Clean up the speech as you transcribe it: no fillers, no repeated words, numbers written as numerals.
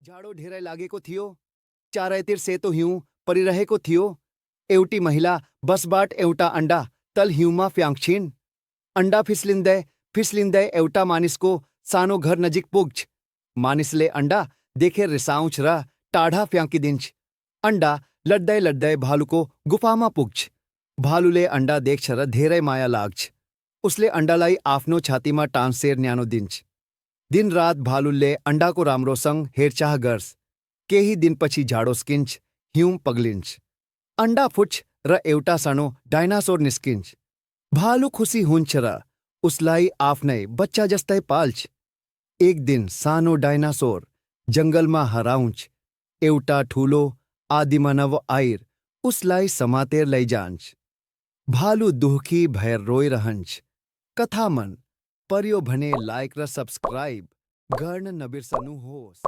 ઝાડો ઢેરાય लागेको थियो चारैतिर सेतो हिउँ परिरहेको थियो। एउटी महिला बसबाट एउटा अन्डा तल हिउँमा फ्याँक्छिन्। अन्डा फिस्लिँदै फिस्लिँदै एउटा मानिसको सानो घर नजिक पुग्छ। मानिसले अन्डा देखेर रिसाउँछ र टाढा फ्याँकिदिन्छ। अन्डा लड्दै लड्दै भालुको गुफामा पुग्छ। भालुले अन्डा देख्छ र धेरै माया लाग्छ। उसले अन्डालाई आफ्नो छातीमा टाँसेर न्यानो दिन्छ। दिनरात भालुले अन्डाको राम्रोसँग हेरचाह गर्छ। केही दिनपछि झाडो स्किन्छ, हिउँ पग्लिन्छ, अन्डा फुट्छ र एउटा सानो डाइनासोर निस्किन्छ। भालु खुसी हुन्छ र उसलाई आफ्नै बच्चा जस्तै पाल्छ। एक दिन सानो डाइनासोर जङ्गलमा हराउँछ। एउटा ठुलो आदिमानव आएर उसलाई समातेर लैजान्छ। भालु दुःखी भएर रोइरहन्छ। कथा मन पर्यो भने लाइक र सब्सक्राइब गर्न नबिर्सनुहोस्।